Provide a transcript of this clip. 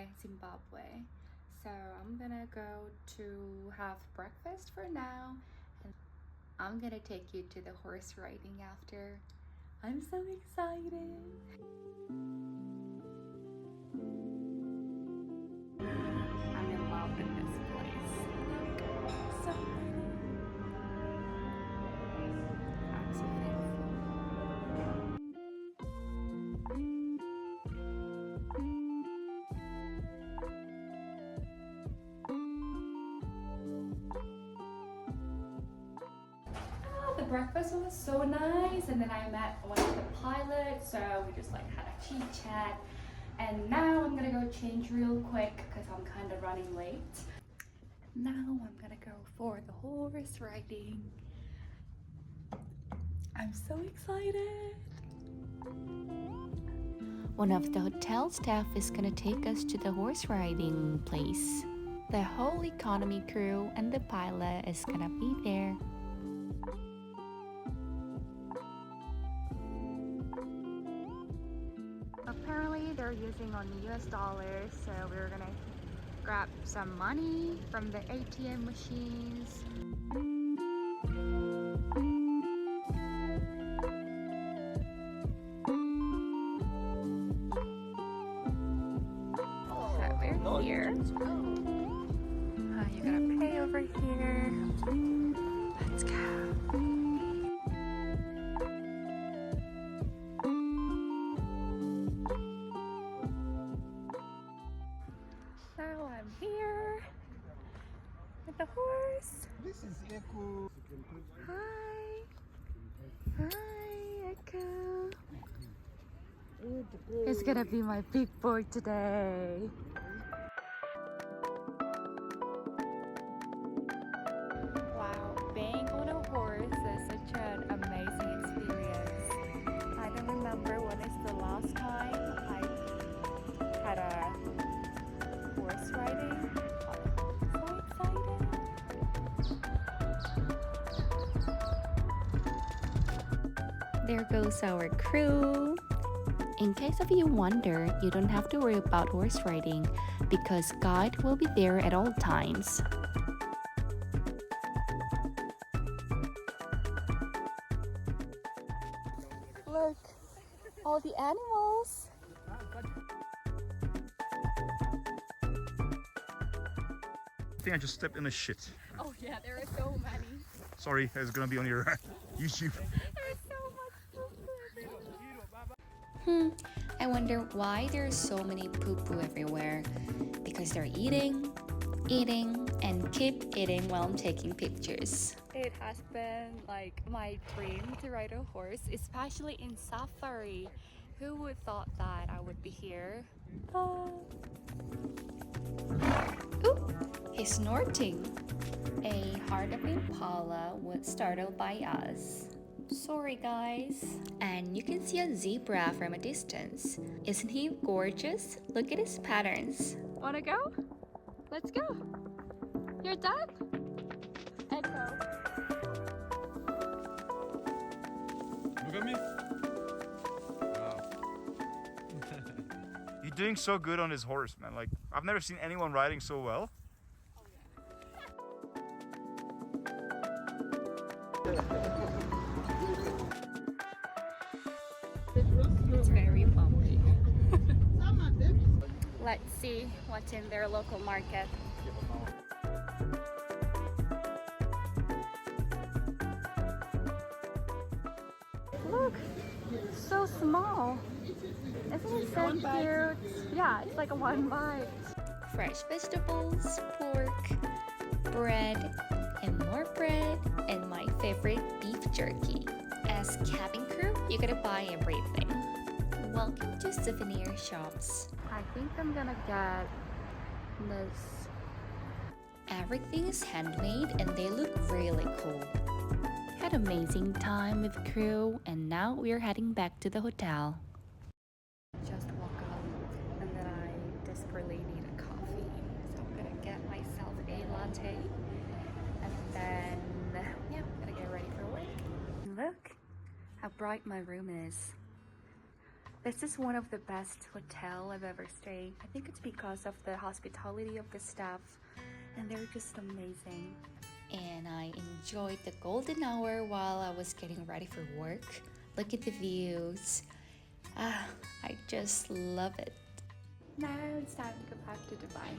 Harare, Zimbabwe. So I'm gonna go to have breakfast for now, and I'm gonna take you to the horse riding after. I'm so excited. I'm in love with this place. So pretty. I'm so thankful. The breakfast was so nice, and then I met one of the pilots, so we just like had a chit chat. And now I'm gonna go change real quick because I'm kind of running late. Now I'm gonna go for the horse riding. I'm so excited. One of the hotel staff is gonna take us to the horse riding place. The whole economy crew and the pilot is gonna be there. Apparently they're using on US dollars, so we're gonna grab some money from the ATM machines. So we're here. You gotta pay over here. Let's go. So I'm here with the horse. This is Echo. Hi. Hi, Echo. It's gonna be my big boy today. Wow, being on a horse is such an amazing experience. I don't remember when is the last time I had a horse riding. So excited. There goes our crew. In case of you wonder, you don't have to worry about horse riding because guide will be there at all times. Look, all the animals. I think I just stepped in a shit. Oh yeah, there are so many. Sorry, it's gonna be on your YouTube. There's so much poo-poo. I wonder why there's so many poo-poo everywhere. Because they're eating, and keep eating while I'm taking pictures. It has been like my dream to ride a horse, especially in safari. Who would thought that I would be here? Ooh, he's snorting. A herd of impala was startled by us. Sorry guys. And you can see a zebra from a distance. Isn't he gorgeous? Look at his patterns. Wanna go? Let's go. You're done? Echo. Look at me. Wow. You're doing so good on his horse, man. Like, I've never seen anyone riding so well. It's very bumpy. Let's see what's in their local market. Look, so small. Isn't it so cute? Yeah, it's like a one bite. Fresh vegetables, pork, bread, and more bread, and my favorite beef jerky. As cabin crew, you gotta buy everything. Welcome to souvenir shops. I think I'm gonna get this. Everything is handmade and they look really cool. Had amazing time with crew and now we're heading back to the hotel. Just woke up and then I desperately need a coffee. So I'm gonna get myself a latte and then yeah, I'm gonna get ready for work. Look how bright my room is. This is one of the best hotel I've ever stayed. I think it's because of the hospitality of the staff, and they're just amazing. And I enjoyed the golden hour while I was getting ready for work. Look at the views. I just love it. Now it's time to go back to Dubai.